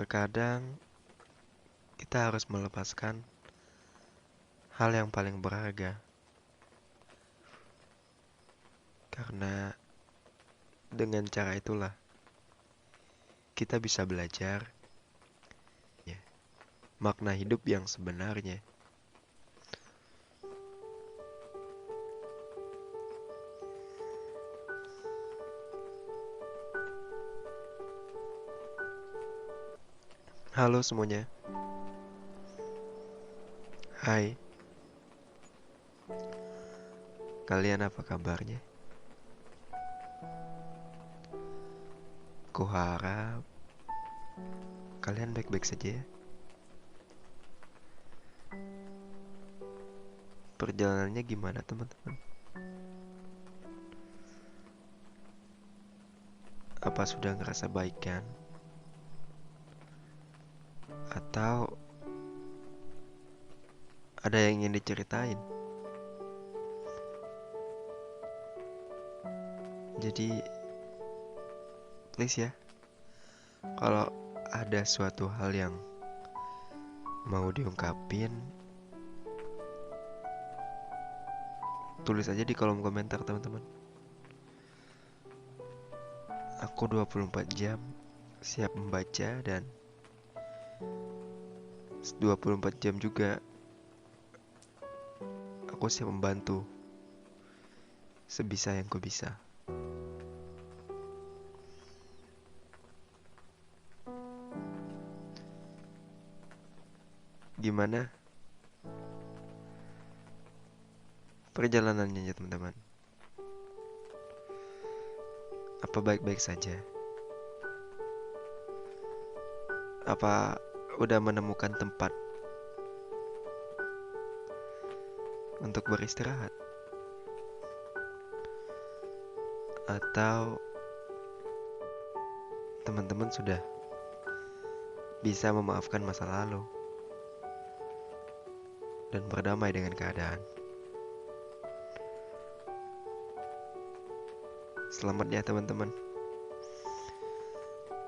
Terkadang kita harus melepaskan hal yang paling berharga, karena dengan cara itulah kita bisa belajar ya, makna hidup yang sebenarnya. Halo semuanya, hai, kalian apa kabarnya? Kuharap kalian baik-baik saja ya. Perjalanannya gimana teman-teman? Apa sudah ngerasa baik kan? Atau ada yang ingin diceritain? Jadi, please ya, kalau ada suatu hal yang mau diungkapin, tulis aja di kolom komentar teman-teman. Aku 24 jam siap membaca dan 24 jam juga aku siap membantu sebisa yang ku bisa. Gimana perjalanannya ya teman-teman? Apa baik-baik saja? Apa udah menemukan tempat untuk beristirahat? Atau teman-teman sudah bisa memaafkan masa lalu dan berdamai dengan keadaan? Selamat ya teman-teman.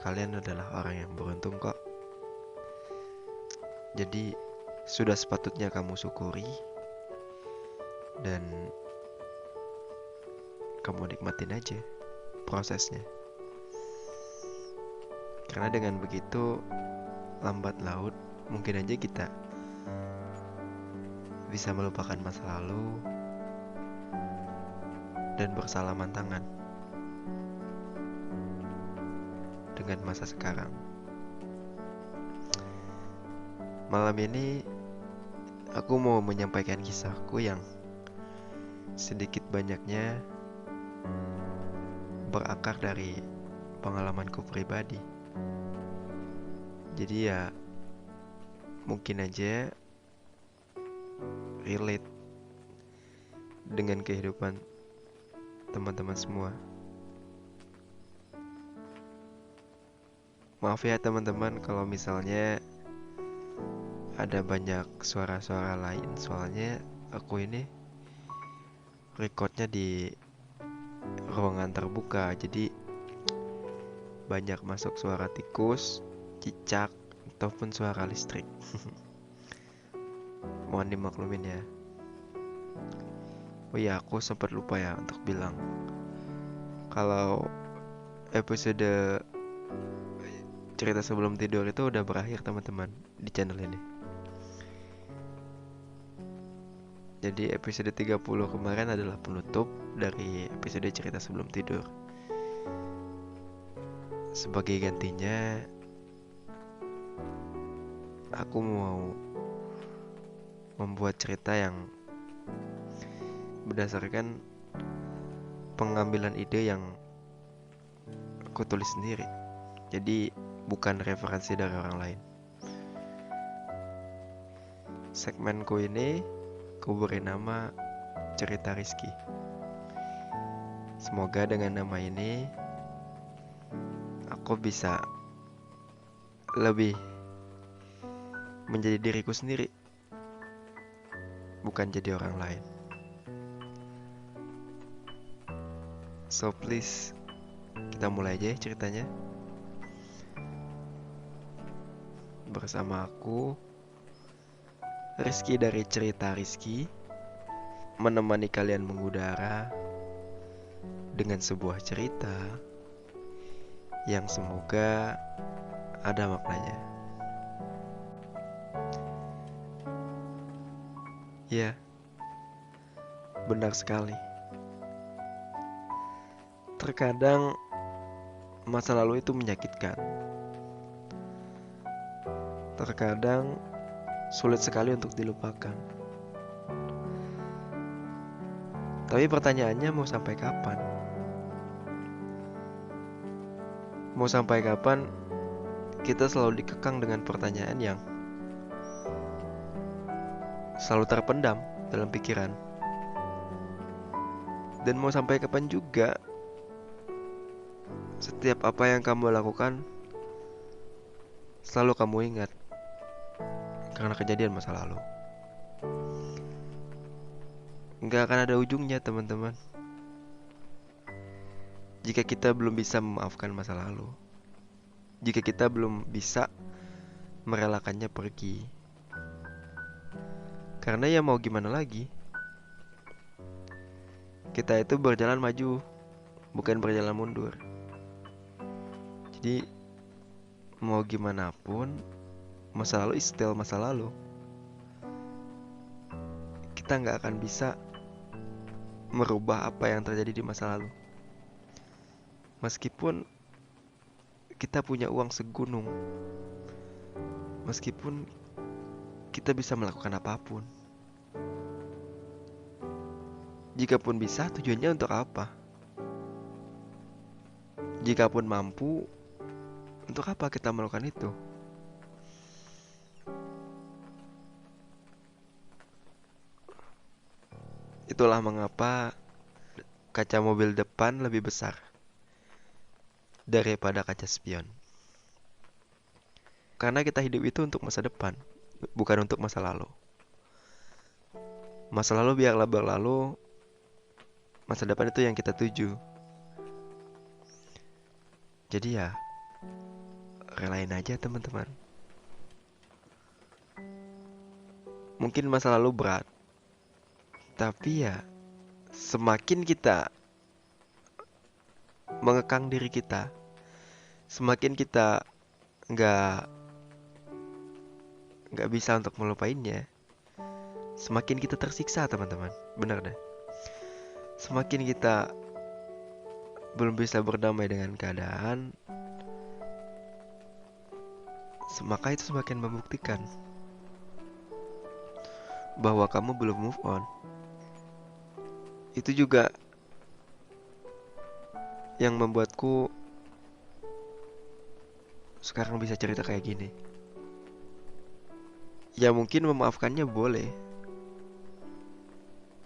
Kalian adalah orang yang beruntung kok. Jadi sudah sepatutnya kamu syukuri dan kamu nikmatin aja prosesnya. Karena dengan begitu, lambat laut mungkin aja kita bisa melupakan masa lalu dan bersalaman tangan dengan masa sekarang. Malam ini aku mau menyampaikan kisahku yang sedikit banyaknya berakar dari pengalamanku pribadi. Jadi ya mungkin aja relate dengan kehidupan teman-teman semua. Maaf ya teman-teman kalau misalnya ada banyak suara-suara lain, soalnya aku ini recordnya di ruangan terbuka, jadi banyak masuk suara tikus, cicak, ataupun suara listrik. Mohon dimaklumin ya. Oh iya, aku sempat lupa ya untuk bilang kalau episode cerita sebelum tidur itu udah berakhir teman-teman di channel ini. Jadi episode 30 kemarin adalah penutup dari episode cerita sebelum tidur. Sebagai gantinya, aku mau membuat cerita yang berdasarkan pengambilan ide yang aku tulis sendiri. Jadi bukan referensi dari orang lain. Segmenku ini aku beri nama Cerita Rizky. Semoga dengan nama ini aku bisa lebih menjadi diriku sendiri, bukan jadi orang lain. So please, kita mulai aja ya ceritanya. bersama aku, Rizky dari Cerita Rizky, menemani kalian mengudara dengan sebuah cerita yang semoga ada maknanya. Ya, benar sekali. Terkadang masa lalu itu menyakitkan. Terkadang sulit sekali untuk dilupakan. Tapi pertanyaannya mau sampai kapan? Mau sampai kapan kita selalu dikekang dengan pertanyaan yang selalu terpendam dalam pikiran? Dan mau sampai kapan juga setiap apa yang kamu lakukan selalu kamu ingat karena kejadian masa lalu? Nggak akan ada ujungnya, teman-teman, jika kita belum bisa memaafkan masa lalu, jika kita belum bisa merelakannya pergi. Karena ya mau gimana lagi, kita itu berjalan maju, bukan berjalan mundur. Jadi mau gimana pun, masa lalu is still masa lalu. Kita nggak akan bisa merubah apa yang terjadi di masa lalu. Meskipun kita punya uang segunung, meskipun kita bisa melakukan apapun, jikapun bisa, tujuannya untuk apa? Jikapun mampu, untuk apa kita melakukan itu? Itulah mengapa kaca mobil depan lebih besar daripada kaca spion. Karena kita hidup itu untuk masa depan, bukan untuk masa lalu. Masa lalu biarlah berlalu, masa depan itu yang kita tuju. Jadi ya, relain aja, teman-teman. Mungkin masa lalu berat, tapi ya semakin kita mengekang diri kita, semakin kita nggak bisa untuk melupainya, semakin kita tersiksa, teman-teman. Bener deh. Semakin kita belum bisa berdamai dengan keadaan, maka itu semakin membuktikan bahwa kamu belum move on. Itu juga yang membuatku sekarang bisa cerita kayak gini. Ya mungkin memaafkannya boleh,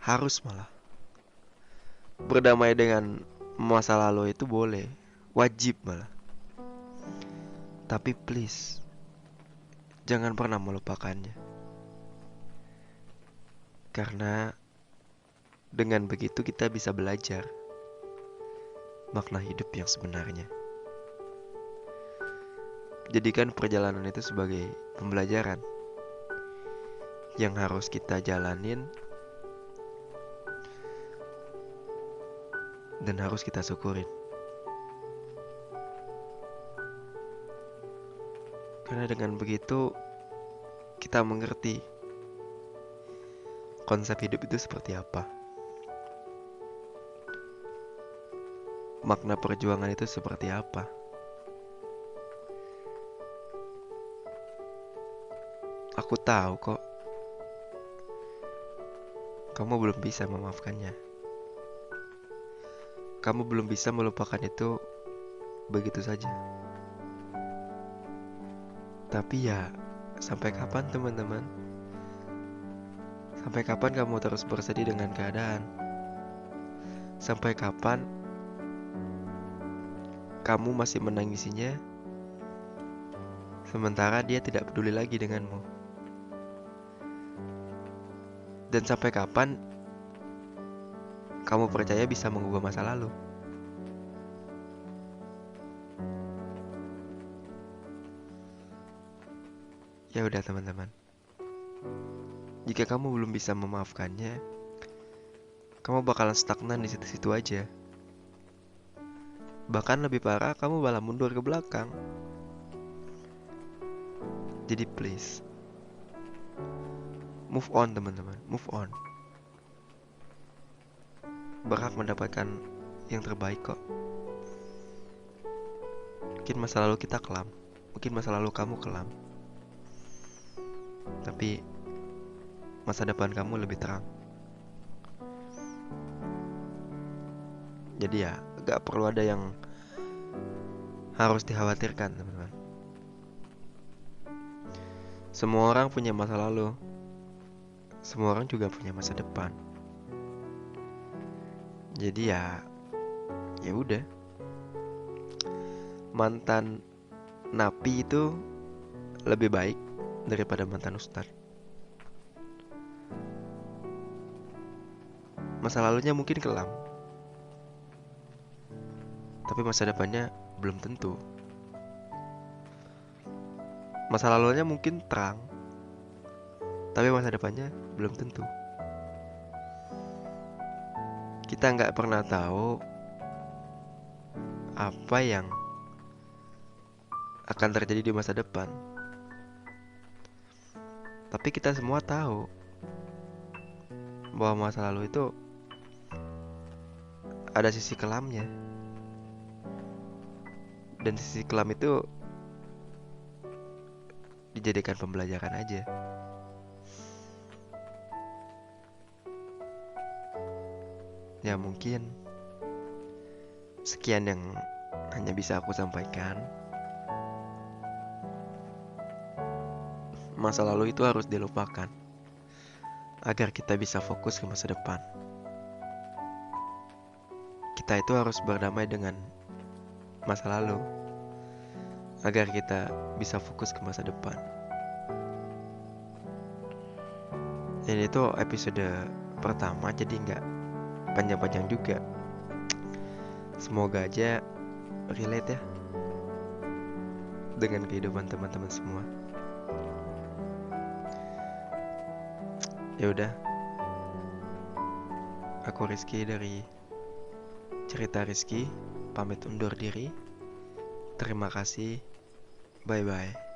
harus malah. Berdamai dengan masa lalu itu boleh, wajib malah. Tapi please, jangan pernah melupakannya. Karena dengan begitu kita bisa belajar makna hidup yang sebenarnya. Jadikan perjalanan itu sebagai pembelajaran yang harus kita jalanin dan harus kita syukurin. Karena dengan begitu kita mengerti konsep hidup itu seperti apa. Makna perjuangan itu seperti apa. Aku tahu kok kamu belum bisa memaafkannya. Kamu belum bisa melupakan itu begitu saja. Tapi ya, sampai kapan, teman-teman? Sampai kapan kamu terus bersedih dengan keadaan? Sampai kapan kamu masih menangisinya sementara dia tidak peduli lagi denganmu? Dan sampai kapan kamu percaya bisa mengubah masa lalu? Ya udah teman-teman, jika kamu belum bisa memaafkannya, kamu bakalan stagnan di situ-situ aja. Bahkan lebih parah, kamu malah mundur ke belakang. Jadi please, move on teman-teman, move on. Berhak mendapatkan yang terbaik kok. Mungkin masa lalu kita kelam, mungkin masa lalu kamu kelam, tapi masa depan kamu lebih terang. Jadi ya, gak perlu ada yang harus dikhawatirkan teman-teman. Semua orang punya masa lalu, semua orang juga punya masa depan. Jadi ya udah. Mantan napi itu lebih baik daripada mantan ustadz. Masa lalunya mungkin kelam, tapi masa depannya belum tentu. Masa lalunya mungkin terang, tapi masa depannya belum tentu. Kita nggak pernah tahu apa yang akan terjadi di masa depan. Tapi kita semua tahu bahwa masa lalu itu ada sisi kelamnya. Dan sisi kelam itu dijadikan pembelajaran aja. Ya mungkin sekian yang hanya bisa aku sampaikan. Masa lalu itu harus dilupakan agar kita bisa fokus ke masa depan. Kita itu harus berdamai dengan masa lalu agar kita bisa fokus ke masa depan. Dan itu episode pertama, jadi nggak panjang-panjang juga. Semoga aja relate ya dengan kehidupan teman-teman semua. Ya udah, aku Rizky dari Cerita Rizky, pamit undur diri. Terima kasih, bye bye.